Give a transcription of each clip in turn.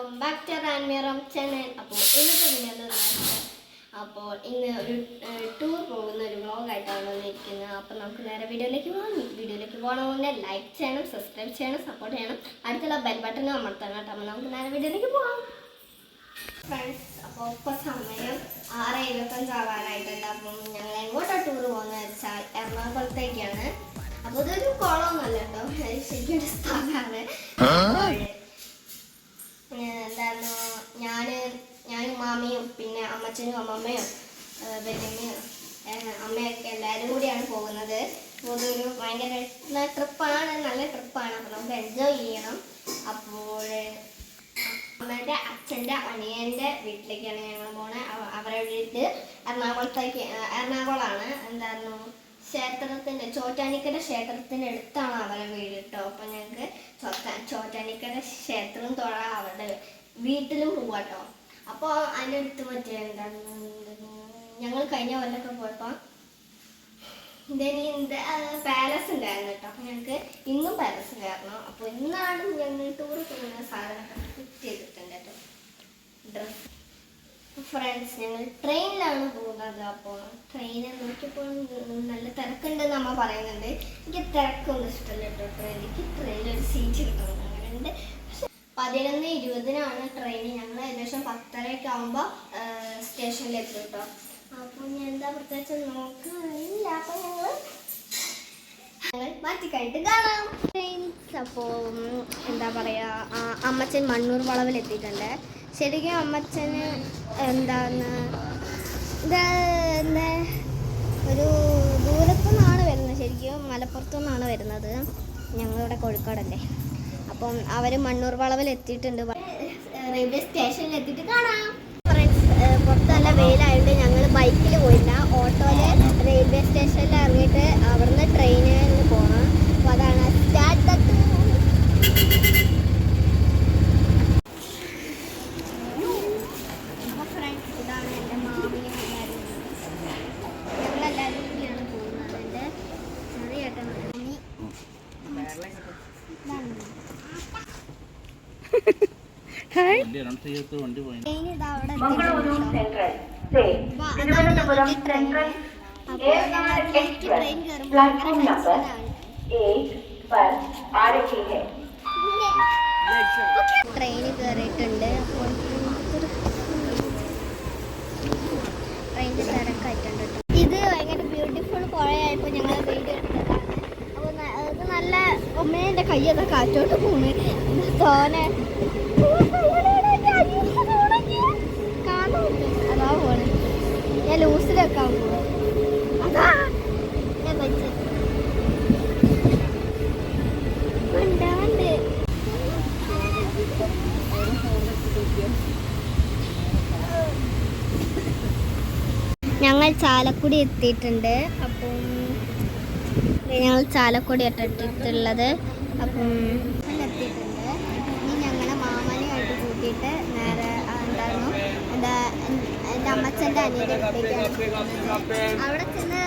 welcome back to Ranmiram channel. അപ്പോൾ ഇന്നത്തെ video അപ്പോൾ ഇന്ന് ഒരു ടൂർ പോകുന്ന ഒരു വ്ളോഗായിട്ടാണ് വന്നിരിക്കുന്നത്. അപ്പോൾ നമുക്ക് നേരെ വീഡിയോയിലേക്ക് പോകണമെങ്കിൽ ലൈക്ക് ചെയ്യണം, സബ്സ്ക്രൈബ് ചെയ്യണം, സപ്പോർട്ട് ചെയ്യണം, അടുത്തുള്ള ബെൽ ബട്ടൺ അമർത്തണം കേട്ടോ. അപ്പോൾ നമുക്ക് നേരെ വീഡിയോയിലേക്ക് പോകാം ഫ്രണ്ട്സ്. അപ്പോൾ ഇപ്പോൾ സമയം 6:25 ആവാനായിട്ടുണ്ട്. അപ്പം ഞങ്ങൾ എങ്ങോട്ടാണ് ടൂർ പോകുന്നത് വെച്ചാൽ എറണാകുളത്തേക്കാണ്. അപ്പോൾ ഇതൊരു കുളമൊന്നുമല്ല കേട്ടോ, ശരിക്കും ഒരു സ്ഥലമാണ്. എന്തായിരുന്നു ഞാനും മാമിയും പിന്നെ അമ്മച്ചനും അമ്മമ്മയും വല്യമ്മയും അമ്മയൊക്കെ എല്ലാവരും കൂടിയാണ് പോകുന്നത്. അപ്പോൾ ഇതൊരു ഭയങ്കര ട്രിപ്പാണ്, നല്ല ട്രിപ്പാണ്. അപ്പോൾ നമുക്ക് എൻജോയ് ചെയ്യണം. അപ്പോൾ അമ്മയുടെ അച്ഛൻ്റെ അനിയൻ്റെ വീട്ടിലേക്കാണ് ഞങ്ങൾ പോണത്. അവരുടെ വീട് എറണാകുളമാണ്. എന്തായിരുന്നു ക്ഷേത്രത്തിൻ്റെ ചോറ്റാനിക്കര ക്ഷേത്രത്തിൻ്റെ അടുത്താണ് അവരുടെ വീട് കേട്ടോ. അപ്പോൾ ഞങ്ങൾക്ക് ചോറ്റാനിക്കര ക്ഷേത്രം തൊഴാൻ അവരുടെ വീട്ടിലും പോവാട്ടോ. അപ്പോൾ അതിൻ്റെ അടുത്ത് പറ്റിയ എന്താണ് ഞങ്ങൾ കഴിഞ്ഞ കൊല്ലമൊക്കെ പോയപ്പോൾ പാലസ് ഉണ്ടായിരുന്നു കേട്ടോ. അപ്പോൾ ഞങ്ങൾക്ക് ഇന്നും പാലസ് കയറണം. അപ്പോൾ ഇന്നാണ് ഞങ്ങൾ ടൂർ പോകുന്ന സാധനമൊക്കെ ഫിറ്റ് ചെയ്തിട്ടുണ്ട് കേട്ടോ. ഡ്രസ് ഫ്രണ്ട്സ് ഞങ്ങൾ ട്രെയിനിലാണ് പോകുന്നത്. അപ്പോൾ ട്രെയിനിൽ നോക്കിയപ്പോൾ നല്ല തിരക്കുണ്ടെന്ന് അമ്മ പറയുന്നുണ്ട്. എനിക്ക് തിരക്കൊന്നും ഇഷ്ടമല്ല കേട്ടോ. എനിക്ക് ട്രെയിനിലൊരു സീറ്റ് കിട്ടണം അങ്ങനെയുണ്ട്. പക്ഷെ 11:20 ട്രെയിൻ. ഞങ്ങൾ ഏകദേശം 10:30 ആകുമ്പോൾ സ്റ്റേഷനിലെത്തും കേട്ടോ. അപ്പോൾ ഞാൻ എന്താ പ്രത്യേകിച്ച് നോക്കുന്നില്ല. അപ്പോൾ ഞങ്ങൾ മാറ്റിക്കഴിഞ്ഞിട്ട് കാണാം ഫ്രണ്ട്സ്. അപ്പോൾ എന്താ പറയുക, അമ്മച്ചൻ മണ്ണൂർ വളവിലെത്തിയിട്ടുണ്ട്. ശരിക്കും അമ്മച്ചന് എന്താന്ന് ഒരു ദൂരത്തുനിന്നാണ് വരുന്നത്, ശരിക്കും മലപ്പുറത്തു നിന്നാണ് വരുന്നത്. ഞങ്ങളിവിടെ കോഴിക്കോടല്ലേ. അപ്പം അവർ മണ്ണൂർ വളവിൽ എത്തിയിട്ടുണ്ട്. റെയിൽവേ സ്റ്റേഷനിൽ എത്തിയിട്ട് കാണാം ഫ്രണ്ട്സ്. പുറത്ത് നല്ല വെയിലായതുകൊണ്ട് ഞങ്ങൾ ബൈക്കിൽ പോയില്ല, ഓട്ടോയിൽ റെയിൽവേ സ്റ്റേഷനിൽ ഇറങ്ങിയിട്ട് അവിടുന്ന് ട്രെയിനിൽ പോകണം. അപ്പോൾ അതാണ് സ്റ്റാർട്ട് ദ ടൂർ. ട്രെയിനിൽ കയറിയിട്ടുണ്ട്. അപ്പോൾ ട്രെയിനിൻ്റെ തിരക്കായിട്ടുണ്ട് കേട്ടോ. ഇത് ഭയങ്കര ബ്യൂട്ടിഫുൾ പുഴയായപ്പോൾ ഞങ്ങൾ വീഡിയോ എടുത്തതാണ്. അപ്പോൾ അത് നല്ല ഉമ്മേൻ്റെ കയ്യൊക്കെ കാറ്റോട്ട് പോകുന്നു തോനെ കാണുന്നുണ്ട്. അതാ പോണേ, ഞാൻ ലൂസിലൊക്കെ പോകും. അതാ ഞാൻ വെച്ച് ഞങ്ങൾ ചാലക്കുടി എത്തിയിട്ടുണ്ട്. അപ്പം ഞങ്ങൾ ചാലക്കുടി എത്തിയിട്ടുള്ളത്. അപ്പം എത്തിയിട്ടുണ്ട്. ഇനി ഞങ്ങളെ മാമനെയായിട്ട് കൂട്ടിയിട്ട് നേരെ എന്തായിരുന്നു എൻ്റെ അമ്മച്ചൻ്റെ അനിയൻ്റെ വീട്ടിലേക്കാണ്. അവിടെ ചെന്ന്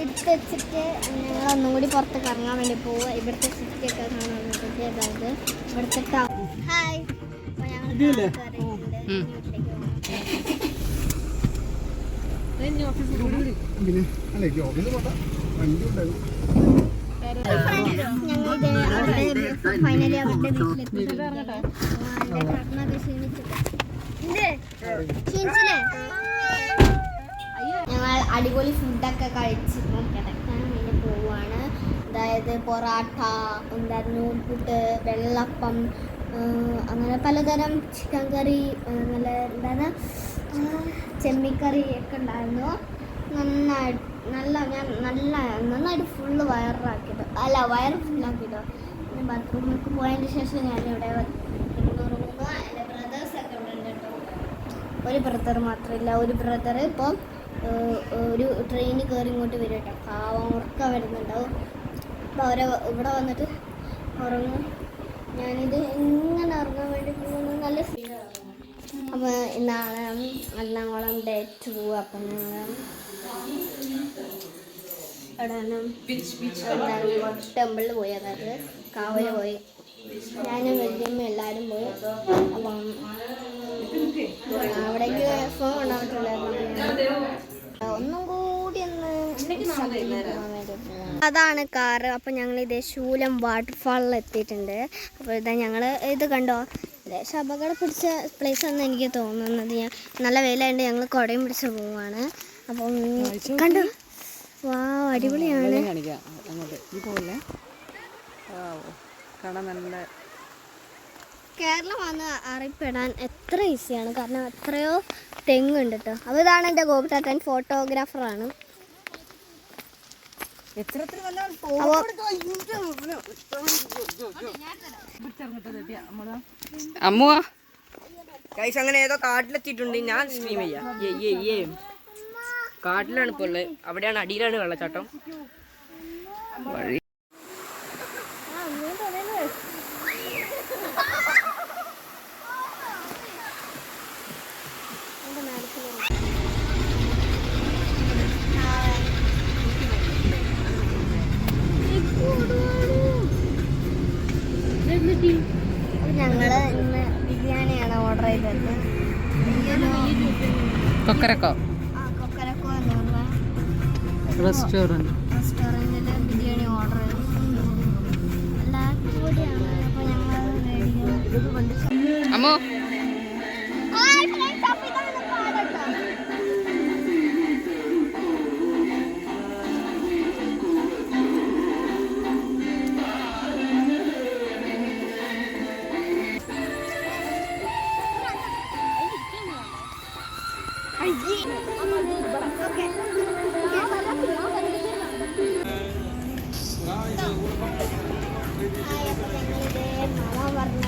ഇട്ട് വെച്ചിട്ട് ഞങ്ങൾ ഒന്നും കൂടി പുറത്ത് കറങ്ങാൻ വേണ്ടി പോവുക. ഇവിടുത്തെ സിറ്റിയൊക്കെ കാണാൻ വേണ്ടിയിട്ട്. അതായത് ഇവിടുത്തെ ഹായ്. അപ്പോൾ ഞങ്ങൾ ഫൈനലി അവരുടെ വീട്ടിലെത്തിയിട്ടുണ്ട്. ഞങ്ങൾ അടിപൊളി ഫുഡൊക്കെ കഴിച്ചിപ്പം കിടക്കാൻ വേണ്ടി പോവുകയാണ്. അതായത് പൊറാട്ട, എന്താ നൂൽപുട്ട്, വെള്ളപ്പം, അങ്ങനെ പലതരം ചിക്കൻ കറി, നല്ല എന്താണ് ചെമ്മിക്കറി ഒക്കെ ഉണ്ടായിരുന്നു. നന്നായിട്ട് ഫുള്ള് വയറ് ഫുള്ളാക്കിയിട്ടോ. പിന്നെ ബാത്റൂമിലേക്ക് പോയതിന് ശേഷം ഞാനിവിടെ കിടന്നുറങ്ങുമ്പോൾ എൻ്റെ ബ്രദേഴ്സൊക്കെ ഇവിടെ ഉണ്ട് കേട്ടോ. ഒരു ബ്രദർ മാത്രമില്ല, ഒരു ബ്രദർ ഇപ്പോൾ ഒരു ട്രെയിനിൽ കയറി ഇങ്ങോട്ട് വരും കേട്ടോ. പാവം ഉറക്കം വരുന്നുണ്ടാവും. അപ്പോൾ അവരെ ഇവിടെ വന്നിട്ട് ഉറങ്ങും. ഞാനിത് എങ്ങനെ ഉറങ്ങാൻ വേണ്ടി പോകുന്നത് നല്ല സീനാണ്. അപ്പോൾ ഇന്നാണ് എറണാകുളം ഡേ 2. അപ്പം ഞങ്ങൾ അവിടെ ടെമ്പിളിൽ പോയി, അതായത് കാവല് പോയി. ഞാൻ അതാണ് കാറ്. അപ്പോൾ ഞങ്ങൾ ഇതേ ശൂലം വാട്ടർഫാളിൽ എത്തിയിട്ടുണ്ട്. അപ്പോൾ ഇതാ ഞങ്ങൾ ഇത് കണ്ടോ, ലേശം അപകടം പിടിച്ച പ്ലേസ് ആണെന്ന് എനിക്ക് തോന്നുന്നത്. ഞാൻ നല്ല വെയിലായതുകൊണ്ട് ഞങ്ങൾ കുടയും പിടിച്ച് പോവുകയാണ്. അപ്പം കണ്ടോ, വാ അടിപൊളിയാണ്. കേരളം വന്ന് അറിയപ്പെടാൻ എത്ര ഈസിയാണ്, കാരണം എത്രയോ തെങ്ങുണ്ട് കേട്ടോ. അപ്പോൾ ഇതാണ് എൻ്റെ ഗോപിതാത്തൻ, ഫോട്ടോഗ്രാഫറാണ്. അങ്ങനെ ഏതോ കാട്ടിലെത്തിയിട്ടുണ്ട്. ഞാൻ സ്ട്രീം ചെയ്യാം. കാട്ടിലാണ് ഇപ്പോൾ ഉള്ളത്. അവിടെയാണ്, അടിയിലാണ് വെള്ളച്ചാട്ടം. വഴി ഞങ്ങള് ഇന്ന് ബിരിയാണിയാണ് ഓർഡർ ചെയ്തത്. കൊക്കരക്കോ കൊക്കരക്കോ എന്നുള്ള റെസ്റ്റോറൻറ്റിൽ ബിരിയാണി ഓർഡർ ചെയ്തു. നല്ല അടിപൊളിയാണ്. അപ്പോൾ ഞങ്ങൾ അമ്മോ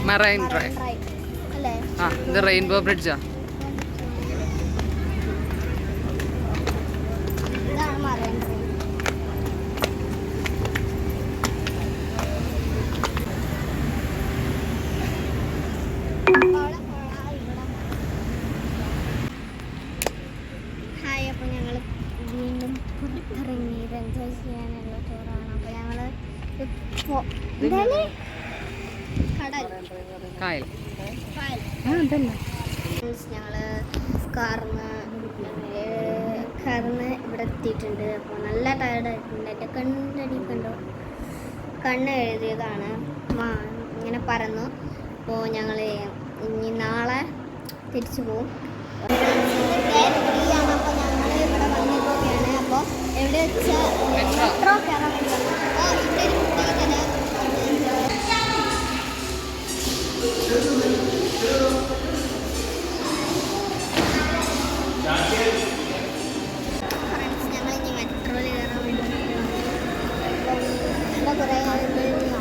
മറൈൻ ഡ്രൈവ് അല്ലേ? ഇത് റെയിൻബോ ബ്രിഡ്ജാ. ഇതാണ് മറൈൻ ഡ്രൈവ്. ഹായ്, അപ്പോൾ ഞങ്ങൾ വീണ്ടും പുറത്തിറങ്ങി ഇത് എൻജോയ് ചെയ്യാനുള്ള ടൂറാണ്. അപ്പോൾ ഞങ്ങൾ എന്താണ് കായൽ. ഞങ്ങള് കാറിന്ന് ഇവിടെ എത്തിയിട്ടുണ്ട്. അപ്പോൾ നല്ല ടയർഡായിട്ടുണ്ട്. എൻ്റെ കണ്ണടി കണ്ടോ, കണ്ണ് എഴുതിയതാണ്, ഇങ്ങനെ പറന്നു. അപ്പോൾ ഞങ്ങൾ ഇനി നാളെ തിരിച്ചു പോകും. അപ്പോൾ ഞങ്ങൾ ഇവിടെ വന്നിരിക്കുകയാണ്. അപ്പോൾ എവിടെ വെച്ചാൽ മെട്രോ കയറാൻ വേണ്ടി വന്നു. അപ്പോൾ ഇവിടെ ഒരു കുട്ടികളെ ഞങ്ങളിനി മെട്രോയിൽ കയറാൻ വേണ്ടി ഇവിടെ കുറേ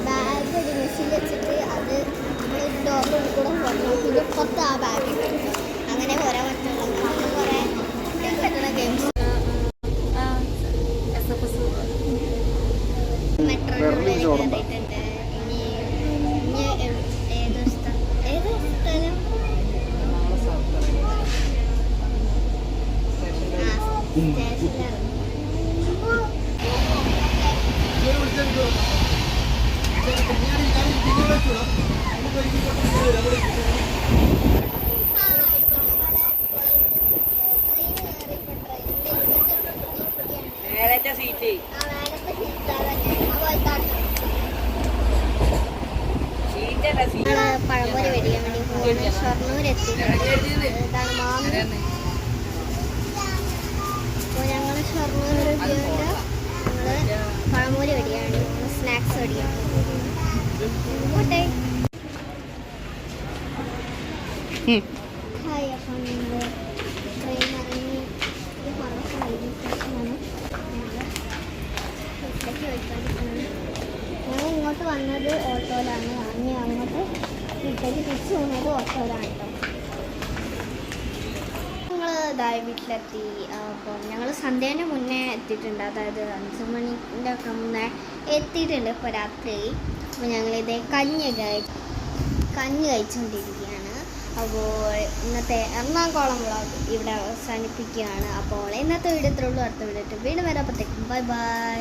ബാഗ് ഒരു മെഷീൻ വെച്ചിട്ട് അത് നമ്മൾ ഡോറിൽ കൂടെ പോകണം. പിന്നെ പുറത്ത് ആ ബാഗ് ഇട്ടിട്ട് അങ്ങനെ പോരാൻ പറ്റുള്ളൂ. അങ്ങനെ കുറേ പറ്റുന്ന ഗെയിംസ് മെട്രോയിൽ കയറിയിട്ടുണ്ട്. ഇനി ഏതോ സ്ഥലം പഴംപൊരി മേടിക്കാൻ വേണ്ടി പോകുന്നത്. ഷൊർണൂർ എത്തിയിട്ടുണ്ട്. ഇതാണ് മാമി. അപ്പോൾ ഞങ്ങൾ ഷൊർണൂർ എത്തിയതുകൊണ്ട് ഞങ്ങൾ പഴംപൊരി മേടിക്കാൻ വേണ്ടി സ്നാക്സ് മേടിക്കാൻ പോട്ടെ. ഹായ്, അപ്പം ഞങ്ങൾ ട്രെയിൻ ഇറങ്ങി റെയിൽവേ സ്റ്റേഷനാണ്. ഞങ്ങൾ ഇങ്ങോട്ട് വന്നത് ഓട്ടോയിലാണ്. ഇനി അങ്ങോട്ട് വീട്ടിലേക്ക് തിരിച്ചു പോകുന്നത് ഓട്ടോയിലാണ് കേട്ടോ. ഞങ്ങൾ ഇതായി വീട്ടിലെത്തി. അപ്പോൾ ഞങ്ങൾ സന്ധ്യേൻ്റെ മുന്നേ എത്തിയിട്ടുണ്ട്. അതായത് 5 മണിൻ്റെ ഒക്കെ മുന്നേ എത്തിയിട്ടുണ്ട് ഇപ്പോൾ രാത്രി. അപ്പോൾ ഞങ്ങളിതേ കഞ്ഞി കഴിച്ചുകൊണ്ടിരിക്കുകയാണ്. അപ്പോൾ ഇന്നത്തെ എറണാകുളം വ്ളോഗ് ഇവിടെ അവസാനിപ്പിക്കുകയാണ്. അപ്പോൾ ഇന്നത്തെ വീഡിയോ ഇത്രയുള്ളൂ. അടുത്ത വീഡിയോ വീണ്ടും വരാൻ. അപ്പോഴത്തേക്കും ബൈ ബൈ.